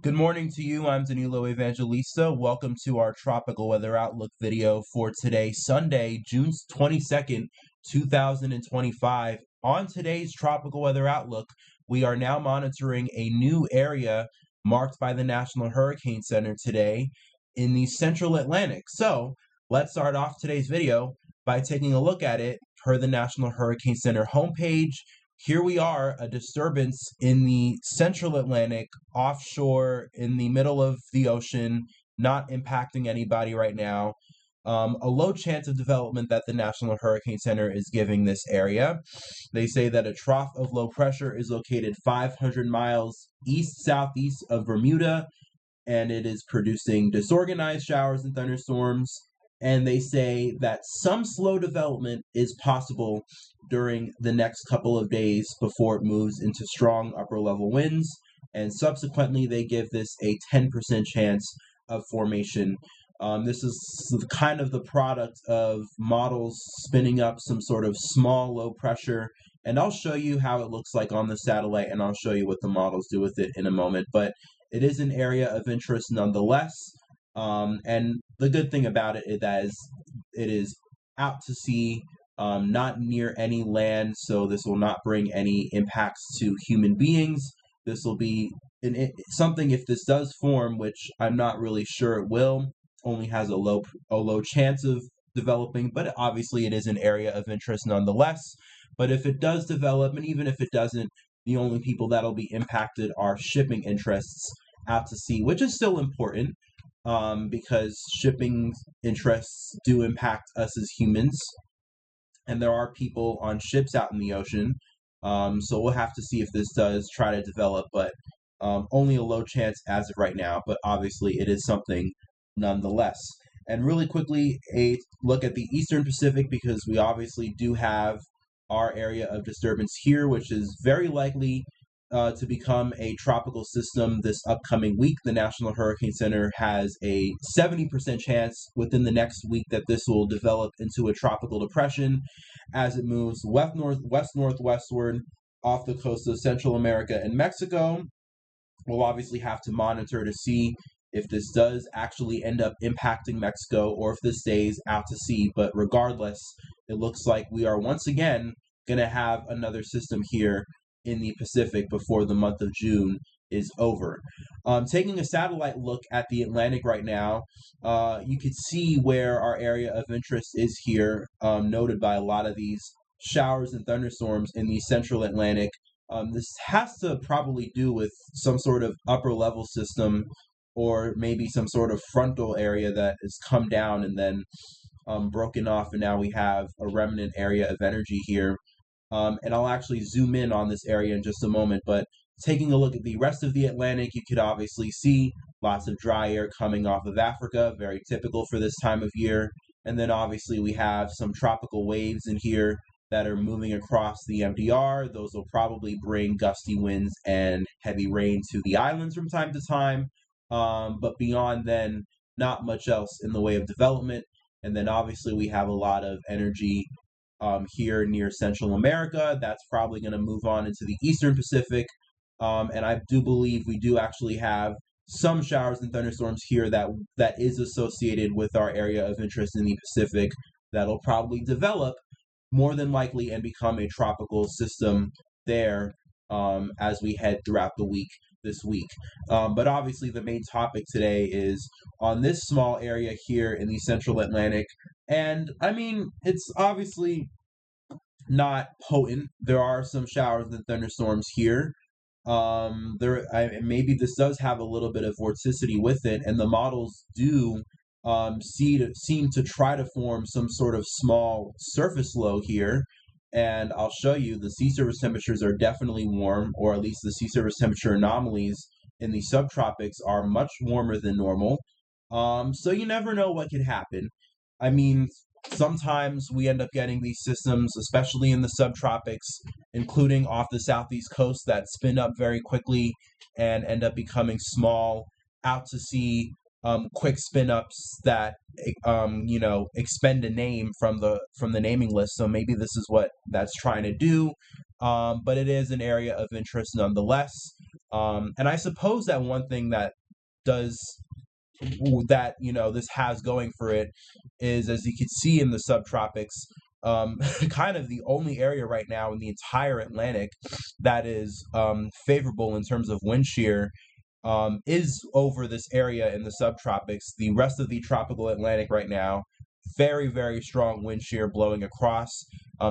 Good morning to you. I'm Danilo Evangelista. Welcome to our tropical weather outlook video for today, Sunday, June 22nd, 2025. On today's tropical weather outlook, we are now monitoring a new area marked by the National Hurricane Center today in the central Atlantic. So let's start off today's video by taking a look at it per the National Hurricane Center homepage. Here we are, a disturbance in the central Atlantic, offshore, in the middle of the ocean, not impacting anybody right now. A low chance of development that the National Hurricane Center is giving this area. They say that a trough of low pressure is located 500 miles east-southeast of Bermuda, and it is producing disorganized showers and thunderstorms. And they say that some slow development is possible during the next couple of days before it moves into strong upper level winds. And subsequently, they give this a 10% chance of formation. This is kind of the product of models spinning up some sort of small low pressure. And I'll show you how it looks like on the satellite, and I'll show you what the models do with it in a moment. But it is an area of interest nonetheless. And the good thing about it is that it is out to sea, not near any land, so this will not bring any impacts to human beings. This will be something, if this does form, which I'm not really sure it will, only has a low chance of developing, but obviously it is an area of interest nonetheless. But if it does develop, and even if it doesn't, the only people that'll be impacted are shipping interests out to sea, which is still important. Because shipping interests do impact us as humans, and there are people on ships out in the ocean. So we'll have to see if this does try to develop, but only a low chance as of right now. But obviously, it is something nonetheless. And really quickly, a look at the Eastern Pacific, because we obviously do have our area of disturbance here, which is very likely to become a tropical system this upcoming week. The National Hurricane Center has a 70% chance within the next week that this will develop into a tropical depression as it moves westwestward off the coast of Central America and Mexico. We'll obviously have to monitor to see if this does actually end up impacting Mexico or if this stays out to sea. But regardless, it looks like we are once again going to have another system here in the Pacific before the month of June is over. Taking a satellite look at the Atlantic right now, you can see where our area of interest is here, noted by a lot of these showers and thunderstorms in the central Atlantic. This has to probably do with some sort of upper level system, or maybe some sort of frontal area that has come down and then broken off, and now we have a remnant area of energy here. And I'll actually zoom in on this area in just a moment, but taking a look at the rest of the Atlantic, you could obviously see lots of dry air coming off of Africa, very typical for this time of year. And then obviously we have some tropical waves in here that are moving across the MDR. Those will probably bring gusty winds and heavy rain to the islands from time to time. But beyond then, not much else in the way of development. And then obviously we have a lot of energy here near Central America. That's probably going to move on into the Eastern Pacific. And I do believe we do actually have some showers and thunderstorms here that is associated with our area of interest in the Pacific that'll probably develop more than likely and become a tropical system there as we head throughout the week this week. But obviously the main topic today is on this small area here in the central Atlantic. And I mean, it's obviously not potent. There are some showers and thunderstorms here. Maybe this does have a little bit of vorticity with it, and the models do seem to try to form some sort of small surface low here. And I'll show you the sea surface temperatures are definitely warm, or at least the sea surface temperature anomalies in the subtropics are much warmer than normal. So you never know what could happen. I mean, sometimes we end up getting these systems, especially in the subtropics, including off the southeast coast, that spin up very quickly and end up becoming small, out to sea, quick spin ups that expend a name from the naming list. So maybe this is what that's trying to do. But it is an area of interest nonetheless. And I suppose that one thing that does that, this has going for it is, as you can see in the subtropics, kind of the only area right now in the entire Atlantic that is favorable in terms of wind shear, is over this area in the subtropics. The rest of the tropical Atlantic right now, very, very strong wind shear blowing across.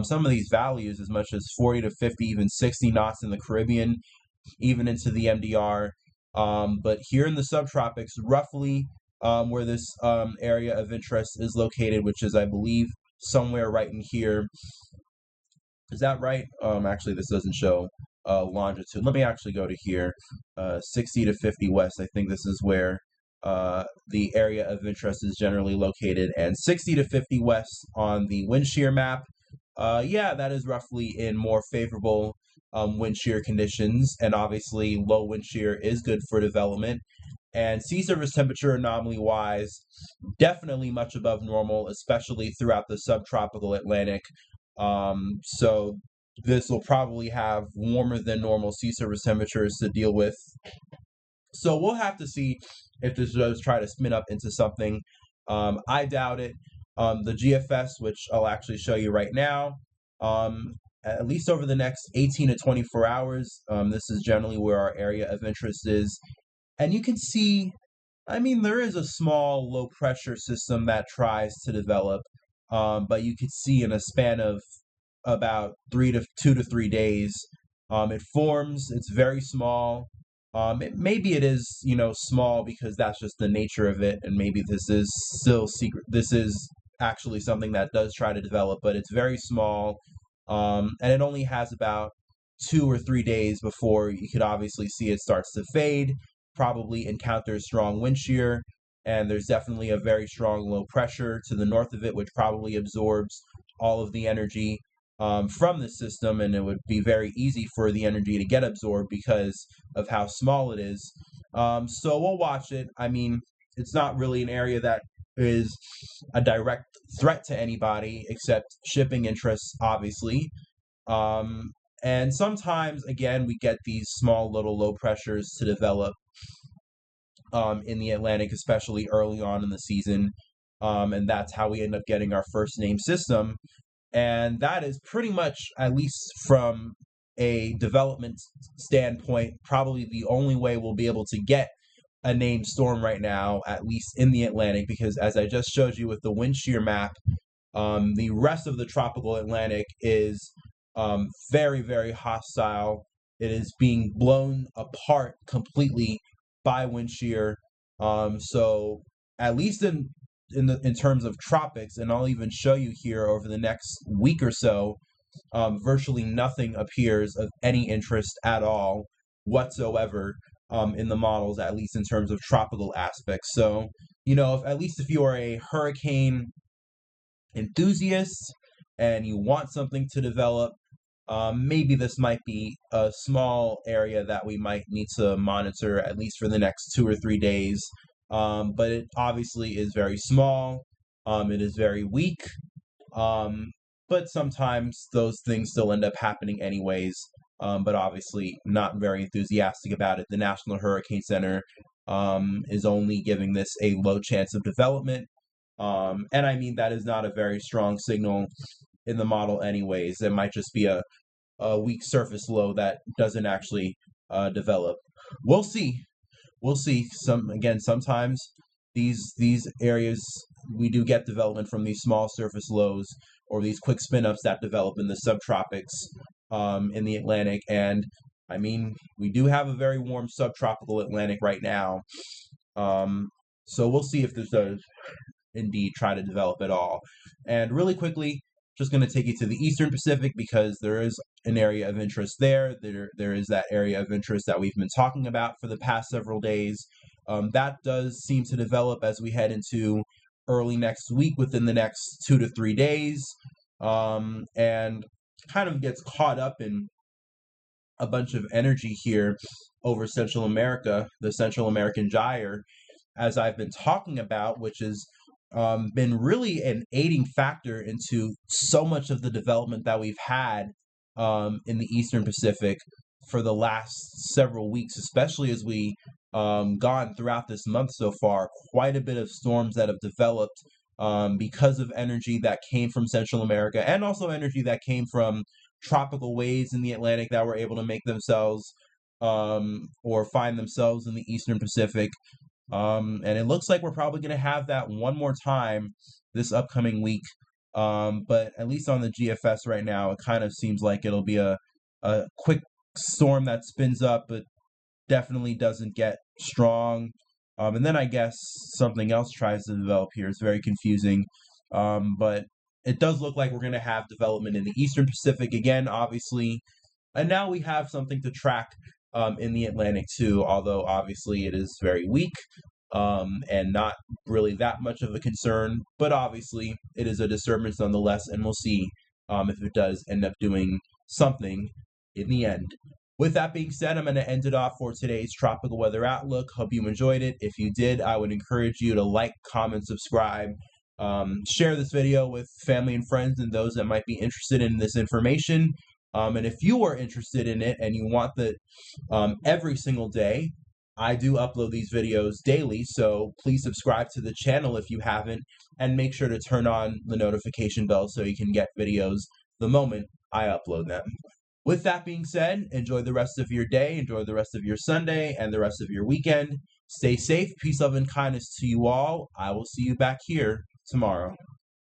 Some of these values as much as 40 to 50, even 60 knots in the Caribbean, even into the MDR. But here in the subtropics, roughly where this area of interest is located, which is, I believe, somewhere right in here. Is that right? Actually, this doesn't show longitude. Let me actually go to here, 60 to 50 west. I think this is where the area of interest is generally located, and 60 to 50 west on the wind shear map. Yeah, that is roughly in more favorable wind shear conditions, and obviously low wind shear is good for development. And sea surface temperature anomaly wise, definitely much above normal, especially throughout the subtropical Atlantic. So this will probably have warmer than normal sea surface temperatures to deal with. So we'll have to see if this does try to spin up into something. I doubt it. The GFS, which I'll actually show you right now, at least over the next 18 to 24 hours, this is generally where our area of interest is. And you can see, I mean, there is a small low pressure system that tries to develop, but you could see in a span of about 2 to 3 days, it forms. It's very small. Maybe it is, small because that's just the nature of it, and maybe this is still secret. This is actually something that does try to develop, but it's very small, and it only has about 2 or 3 days before you could obviously see it starts to fade, probably encounters strong wind shear, and there's definitely a very strong low pressure to the north of it, which probably absorbs all of the energy from the system, and it would be very easy for the energy to get absorbed because of how small it is. So we'll watch it. I mean, it's not really an area that is a direct threat to anybody except shipping interests, obviously. And sometimes, again, we get these small little low pressures to develop in the Atlantic, especially early on in the season. And that's how we end up getting our first name system. And that is pretty much, at least from a development standpoint, probably the only way we'll be able to get a named storm right now, at least in the Atlantic, because as I just showed you with the wind shear map, the rest of the tropical Atlantic is very, very hostile. It is being blown apart completely by wind shear. So at least in terms of tropics, and I'll even show you here over the next week or so, virtually nothing appears of any interest at all whatsoever in the models, at least in terms of tropical aspects. So, at least if you are a hurricane enthusiast and you want something to develop, maybe this might be a small area that we might need to monitor at least for the next 2 or 3 days. But it obviously is very small. It is very weak. But sometimes those things still end up happening anyways. But obviously not very enthusiastic about it. The National Hurricane Center is only giving this a low chance of development. And I mean, that is not a very strong signal in the model anyways. It might just be a weak surface low that doesn't actually develop. We'll see. We'll see. Sometimes these areas, we do get development from these small surface lows or these quick spin-ups that develop in the subtropics in the Atlantic. And I mean, we do have a very warm subtropical Atlantic right now. So we'll see if this does indeed try to develop at all. And really quickly, just going to take you to the Eastern Pacific because there is an area of interest there. There is that area of interest that we've been talking about for the past several days. That does seem to develop as we head into early next week, within the next 2 to 3 days, and kind of gets caught up in a bunch of energy here over Central America, the Central American gyre, as I've been talking about, which has been really an aiding factor into so much of the development that we've had in the Eastern Pacific for the last several weeks, especially as we gone throughout this month so far. Quite a bit of storms that have developed because of energy that came from Central America, and also energy that came from tropical waves in the Atlantic that were able to make themselves or find themselves in the Eastern Pacific. And it looks like we're probably going to have that one more time this upcoming week. But at least on the GFS right now, it kind of seems like it'll be a quick storm that spins up, but definitely doesn't get strong. And then I guess something else tries to develop here. It's very confusing. But it does look like we're going to have development in the Eastern Pacific again, obviously. And now we have something to track in the Atlantic too, although obviously it is very weak and not really that much of a concern. But obviously it is a disturbance nonetheless, and we'll see if it does end up doing something in the end. With that being said, I'm going to end it off for today's tropical weather outlook. Hope you enjoyed it. If you did, I would encourage you to like, comment, subscribe, share this video with family and friends and those that might be interested in this information. And if you are interested in it and you want that every single day, I do upload these videos daily, so please subscribe to the channel if you haven't, and make sure to turn on the notification bell so you can get videos the moment I upload them. With that being said, enjoy the rest of your day, enjoy the rest of your Sunday, and the rest of your weekend. Stay safe, peace, love, and kindness to you all. I will see you back here tomorrow.